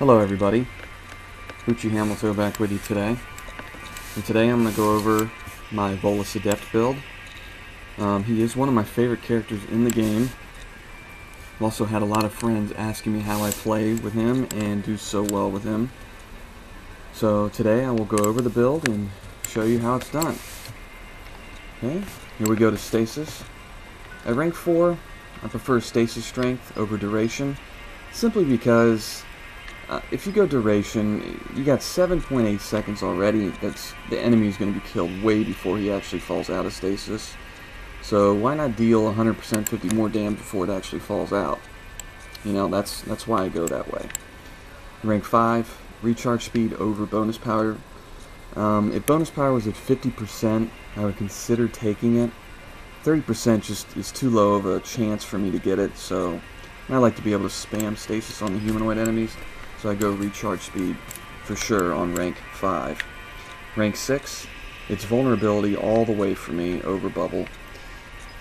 Hello everybody, Hoochie Hamilton back with you today. And today I'm going to go over my Volus Adept build. He is one of my favorite characters in the game. I've also had a lot of friends asking me how I play with him and do so well with him. So today I will go over the build and show you how it's done. Okay, here we go to stasis. At rank 4, I prefer stasis strength over duration, simply because if you go duration, you got 7.8 seconds already. The enemy's going to be killed way before he actually falls out of stasis. So why not deal 100% 50 more damage before it actually falls out? You know, that's why I go that way. Rank 5, recharge speed over bonus power. If bonus power was at 50%, I would consider taking it. 30% just is too low of a chance for me to get it, so I like to be able to spam stasis on the humanoid enemies. So I go recharge speed for sure on rank 5. Rank 6, it's vulnerability all the way for me over bubble.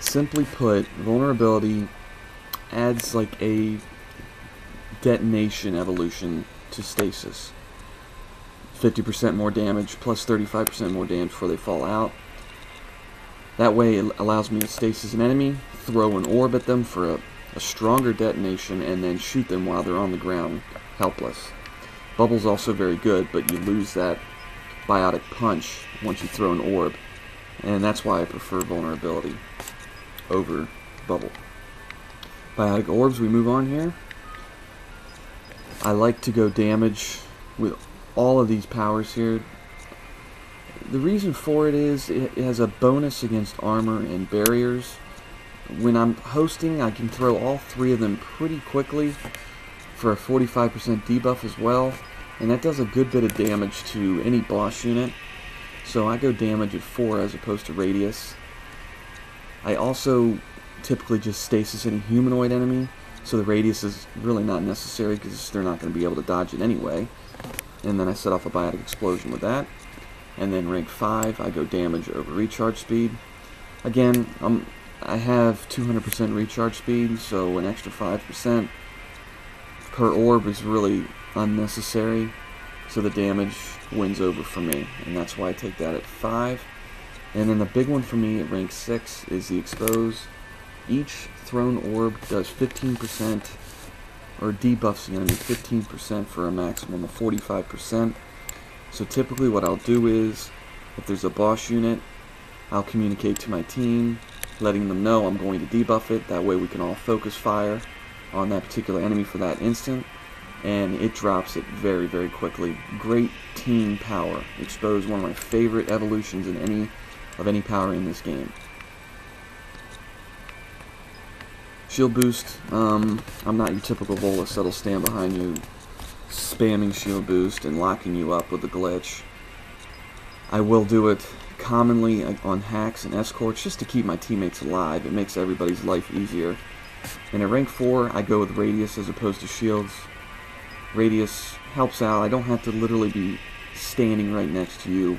Simply put, vulnerability adds like a detonation evolution to stasis. 50% more damage plus 35% more damage before they fall out. That way it allows me to stasis an enemy, throw an orb at them for a stronger detonation, and then shoot them while they're on the ground helpless. Bubble's also very good, but you lose that biotic punch once you throw an orb, and that's why I prefer vulnerability over bubble. Biotic orbs, we move on here. I like to go damage with all of these powers here. The reason for it is it has a bonus against armor and barriers. When I'm hosting, I can throw all three of them pretty quickly for a 45% debuff as well, and that does a good bit of damage to any boss unit. So I go damage at 4 as opposed to radius. I also typically just stasis any humanoid enemy, so the radius is really not necessary because they're not going to be able to dodge it anyway. And then I set off a biotic explosion with that. And then rank 5, I go damage over recharge speed. Again, I have 200% recharge speed, so an extra 5% per orb is really unnecessary, so the damage wins over for me, and that's why I take that at 5. And then the big one for me at rank 6 is the expose. Each thrown orb does 15%, or debuffs the enemy 15% for a maximum of 45%. So typically what I'll do is, if there's a boss unit, I'll communicate to my team, letting them know I'm going to debuff it. That way we can all focus fire on that particular enemy for that instant, and it drops it very, very quickly. Great team power. Expose, one of my favorite evolutions in any power in this game. Shield boost. I'm not your typical Volus that'll stand behind you spamming shield boost and locking you up with a glitch. I will do it commonly on hacks and escorts just to keep my teammates alive. It makes everybody's life easier. And at rank 4, I go with radius as opposed to shields. Radius helps out. I don't have to literally be standing right next to you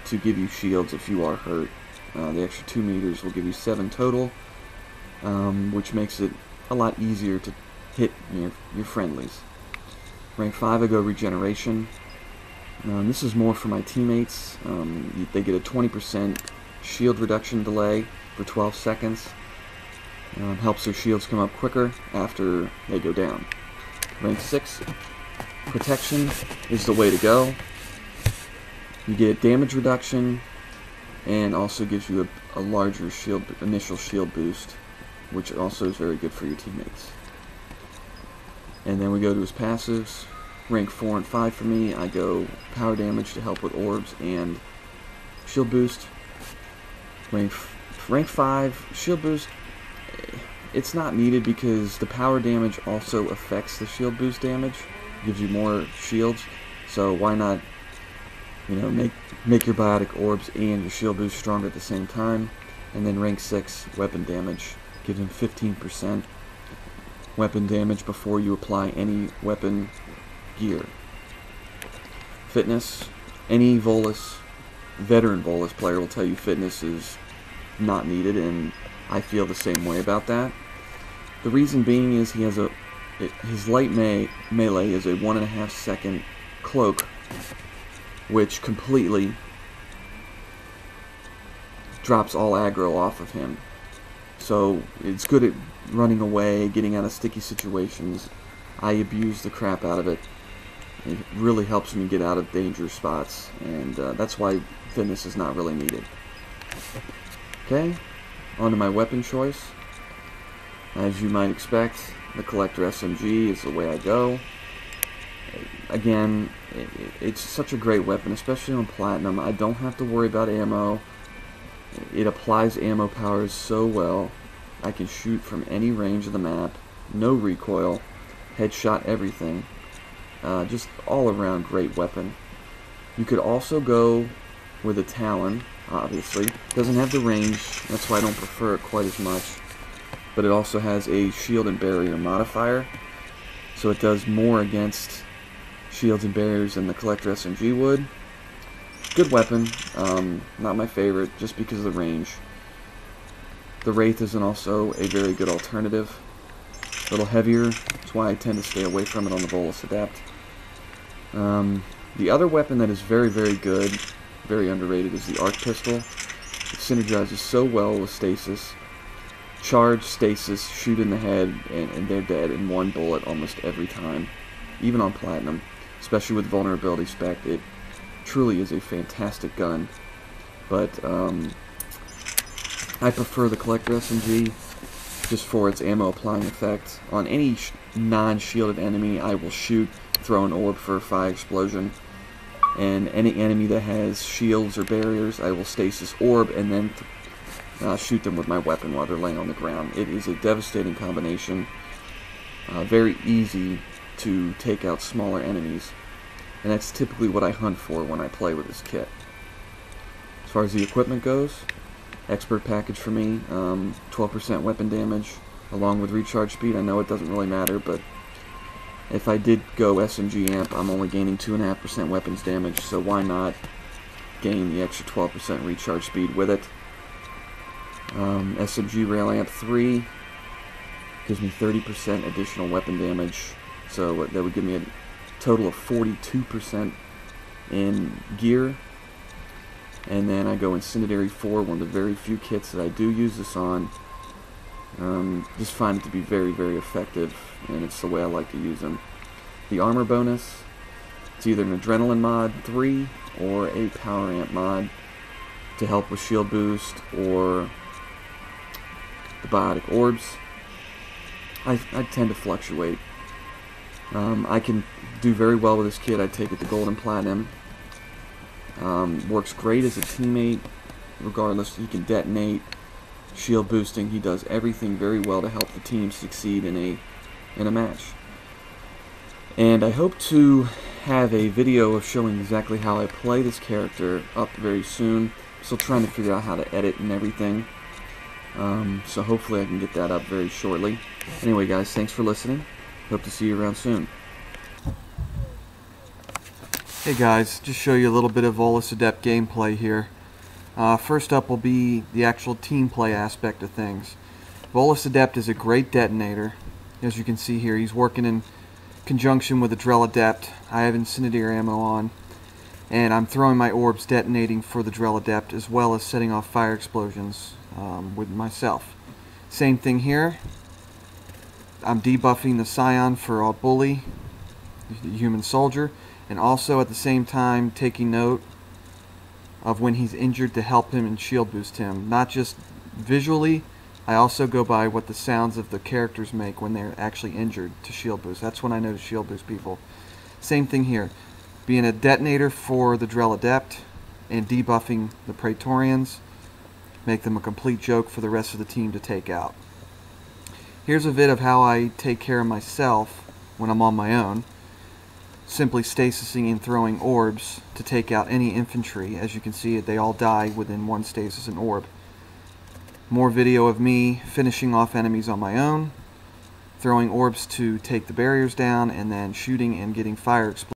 to give you shields if you are hurt. The extra 2 meters will give you 7 total, which makes it a lot easier to hit your friendlies. Rank 5, I go regeneration. This is more for my teammates. They get a 20% shield reduction delay for 12 seconds. Helps their shields come up quicker after they go down. Rank 6, protection is the way to go. You get damage reduction, and also gives you a larger initial shield boost, which also is very good for your teammates. And then we go to his passives. Rank 4 and 5 for me, I go power damage to help with orbs and shield boost. Rank 5, shield boost, it's not needed because the power damage also affects the shield boost damage, gives you more shields, so why not, make your biotic orbs and your shield boost stronger at the same time. And then rank 6, weapon damage, gives him 15% weapon damage before you apply any weapon gear. Fitness, any veteran Volus player will tell you fitness is not needed, and I feel the same way about that. The reason being is he has a his light melee is a 1.5 second cloak, which completely drops all aggro off of him. So it's good at running away, getting out of sticky situations. I abuse the crap out of it. It really helps me get out of dangerous spots, and that's why fitness is not really needed. Okay, on to my weapon choice. As you might expect, the Collector SMG is the way I go. Again, it's such a great weapon, especially on Platinum. I don't have to worry about ammo. It applies ammo powers so well. I can shoot from any range of the map, no recoil, headshot everything. Just all around great weapon. You could also go with a Talon, obviously. Doesn't have the range, that's why I don't prefer it quite as much. But it also has a shield and barrier modifier, so it does more against shields and barriers than the Collector SMG would. Good weapon, not my favorite, just because of the range. The Wraith isn't also a very good alternative. A little heavier, that's why I tend to stay away from it on the Volus Adept. The other weapon that is very, very good, very underrated, is the Arc Pistol. It synergizes so well with Stasis. Charge, Stasis, shoot in the head, and they're dead in one bullet almost every time. Even on Platinum, especially with vulnerability spec, it truly is a fantastic gun. But I prefer the Collector SMG just for its ammo applying effect. On any non-shielded enemy, I will shoot, throw an orb for a fire explosion. And any enemy that has shields or barriers, I will stasis orb and then shoot them with my weapon while they're laying on the ground. It is a devastating combination. Very easy to take out smaller enemies. And that's typically what I hunt for when I play with this kit. As far as the equipment goes, expert package for me, 12% weapon damage along with recharge speed. I know it doesn't really matter, but if I did go SMG amp, I'm only gaining 2.5% weapons damage, so why not gain the extra 12% recharge speed with it. SMG rail amp 3 gives me 30% additional weapon damage, so that would give me a total of 42% in gear. And then I go Incendiary 4, one of the very few kits that I do use this on. Just find it to be very, very effective, and it's the way I like to use them. The armor bonus, it's either an Adrenaline mod 3 or a Power Amp mod to help with shield boost or the Biotic Orbs. I tend to fluctuate. I can do very well with this kit. I take it to Gold and Platinum. Works great as a teammate, regardless. He can detonate, shield boosting. He does everything very well to help the team succeed in a match. And I hope to have a video of showing exactly how I play this character up very soon. Still trying to figure out how to edit and everything. So hopefully I can get that up very shortly. Anyway guys, thanks for listening. Hope to see you around soon. Hey guys, just show you a little bit of Volus Adept gameplay here. First up will be the actual team play aspect of things. Volus Adept is a great detonator. As you can see here, he's working in conjunction with the Drill Adept. I have Incendiary ammo on, and I'm throwing my orbs detonating for the Drill Adept, as well as setting off fire explosions with myself. Same thing here. I'm debuffing the Scion for our bully, the human soldier, and also at the same time taking note of when he's injured to help him and shield boost him. Not just visually, I also go by what the sounds of the characters make when they're actually injured to shield boost. That's when I know to shield boost people. Same thing here. Being a detonator for the Drill Adept and debuffing the Praetorians make them a complete joke for the rest of the team to take out. Here's a vid of how I take care of myself when I'm on my own. Simply stasising and throwing orbs to take out any infantry. As you can see, they all die within one stasis and orb. More video of me finishing off enemies on my own, throwing orbs to take the barriers down, and then shooting and getting fire explosions.